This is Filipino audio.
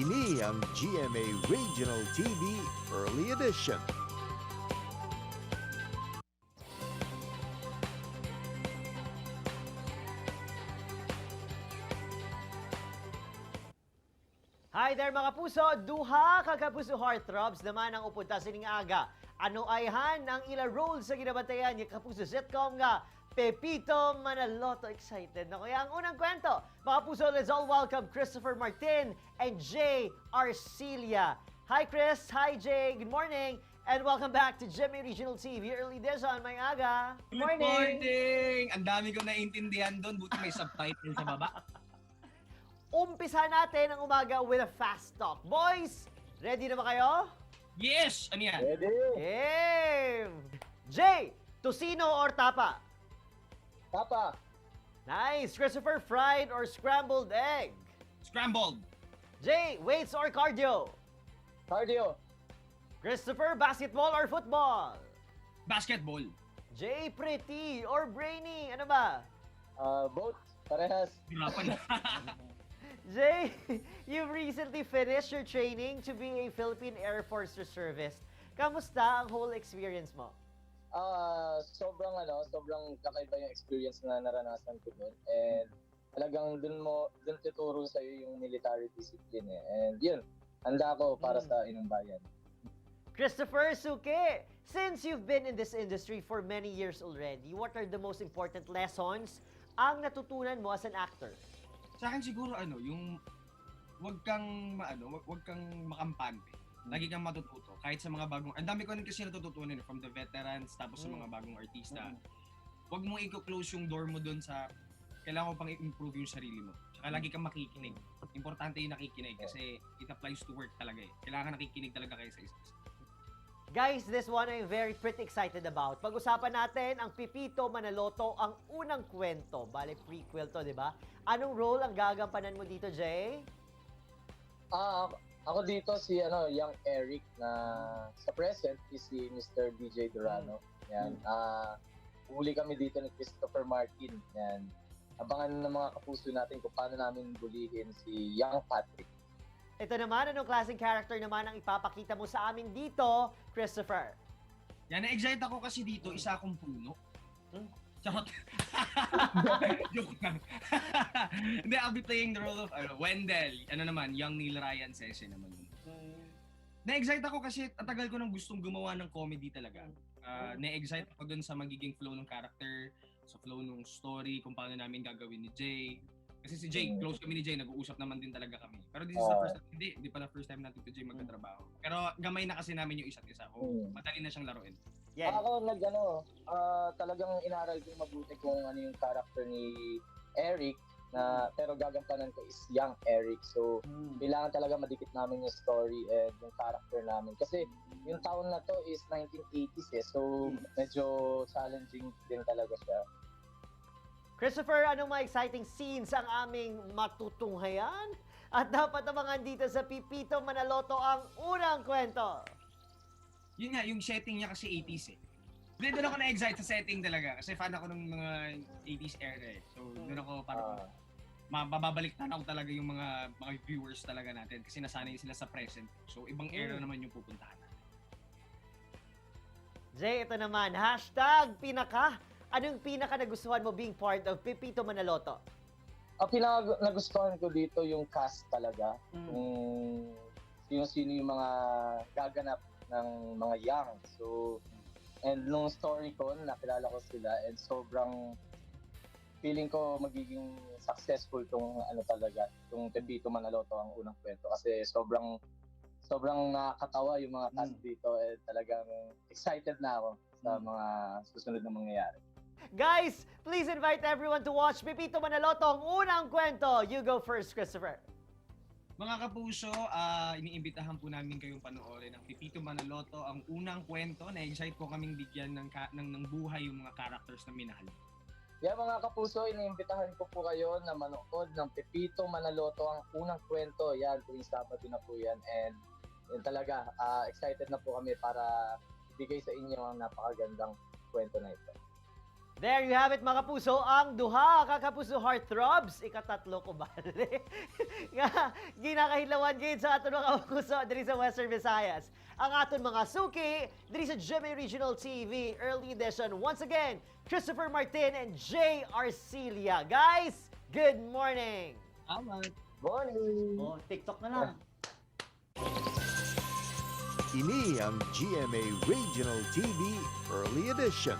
Ini ang GMA Regional TV Early Edition. Hi there mga puso! Duha ka Kapuso Heartthrobs naman ang upunta sining aga. Ano ay han ang ila role sa ginabantayan ni Kapuso sitcom nga Pepito Manoloto. Excited na kaya ang unang kwento. Mga puso, let's all welcome Kristoffer Martin and Jay Arcilla. Hi Chris! Hi Jay! Good morning! And welcome back to GMA Regional TV Early Edition, may aga. Good morning! Ang dami ko naiintindihan doon, buti may subtitle sa baba. Umpisa natin ang umaga with a fast talk. Boys, ready na ba kayo? Yes! Ano yan? Ready? Game! Jay, tocino or tapa? Tapa. Nice! Christopher, fried or scrambled egg? Scrambled. Jay, weights or cardio? Cardio. Christopher, basketball or football? Basketball. Jay, pretty or brainy? Ano ba? Both. Parehas. Hirapan na. Jay, you've recently finished your training to be a Philippine Air Force Reservist. Kamusta ang whole experience mo? Sobrang kakaiba yung experience na naranasan ko doon. And talagang doon tuturo sa iyo yung military discipline eh. And yun, handa ako para sa inong bayan. Christopher Suke, since you've been in this industry for many years already, what are the most important lessons ang natutunan mo as an actor? Sa akin siguro yung wag kang makampante. Lagi kang matututo kahit sa mga bagong. Ang dami ko rin kasi natututunan from the veterans tapos sa mga bagong artista. Wag mong i-close yung door mo doon sa kailangan mo pang i-improve yung sarili mo. Tsaka lagi kang makikinig. Importante yung nakikinig kasi it applies to work talaga eh. Kailangan nakikinig talaga kayo sa isa. Guys, this one I'm very pretty excited about. Pag-usapan natin ang Pepito Manoloto, ang unang kwento. Bale, prequel to, di ba? Anong role ang gagampanan mo dito, Jay? Ako dito si young Eric na sa present is si Mr. DJ Durano. Yan. Uli kami dito ni Kristoffer Martin. Yan. Abangan ng mga kapuso natin kung paano namin bulihin si Young Patrick. Ito naman, anong klaseng character naman ang ipapakita mo sa amin dito, Christopher? Yan, na-excite ako kasi dito, isa akong puno. Charot. Joke lang. Hindi, I'll be playing the role of Wendell. Ano naman, young Neil Ryan Sese naman. Na-excite ako kasi tagal ko nang gustong gumawa ng comedy talaga. Na-excite ako dun sa magiging flow ng character, sa flow ng story, kung paano namin gagawin ni Jay. Kasi si Jay, close kami ni Jay, nag-uusap naman din talaga kami. Pero this is the first time, hindi pa na first time natin to Jay magkatrabaho. Pero gamay na kasi namin yung isa't isa. Madali na siyang laruin. Yeah. Ako talagang inaral kong mabuti kung ano yung character ni Eric na pero gagampanan ko is young Eric. So, kailangan talaga madikit namin yung story and yung character namin. Kasi yung taon na to is 1980s eh. So, medyo challenging din talaga siya. Christopher, anong mga exciting scenes ang aming matutunghayan? At dapat abangan dito sa Pepito Manoloto ang unang kwento. Yun nga, yung setting niya kasi 80s eh. Doon ako na-excite sa setting talaga kasi fan ako ng mga 80s era eh. So doon ako parang mababaliktad ako talaga yung mga viewers talaga natin kasi nasanay sila sa present. So ibang era naman yung pupuntahan natin. Jay, ito naman, #pinaka. Anong pinaka nagustuhan mo being part of Pepito Manoloto? Ang nagustuhan ko dito yung cast talaga. Yung sino yung mga gaganap ng mga young. So, and nung story ko, nakilala ko sila and sobrang feeling ko magiging successful tong tong Pepito Manoloto ang unang kwento kasi sobrang nakakatawa yung mga cast dito and talagang excited na ako sa mga susunod na mangyayari. Guys, please invite everyone to watch Pepito Manoloto, ang unang kwento. You go first, Christopher. Mga kapuso, iniimbitahan po namin kayong panoorin ng Pepito Manoloto, ang unang kwento. Na-excite po kaming bigyan ng buhay yung mga characters na minahal. Yeah, mga kapuso, iniimbitahan ko po kayo na manood ng Pepito Manoloto, ang unang kwento. Yan, tuwing Sabado na po yan. And yun talaga, excited na po kami para ibigay sa inyo ang napakagandang kwento na ito. There you have it mga kapuso, ang duha ka Kapuso Heartthrobs, ikatatlo ko bale. Nga ginakahilawan gid sa aton mga kapuso diri sa Western Visayas. Ang aton mga suki diri sa GMA Regional TV Early Edition. Once again, Kristoffer Martin and Jay Arcilla. Guys, good morning. Morning! Oh, TikTok na lang. Ini ang GMA Regional TV Early Edition.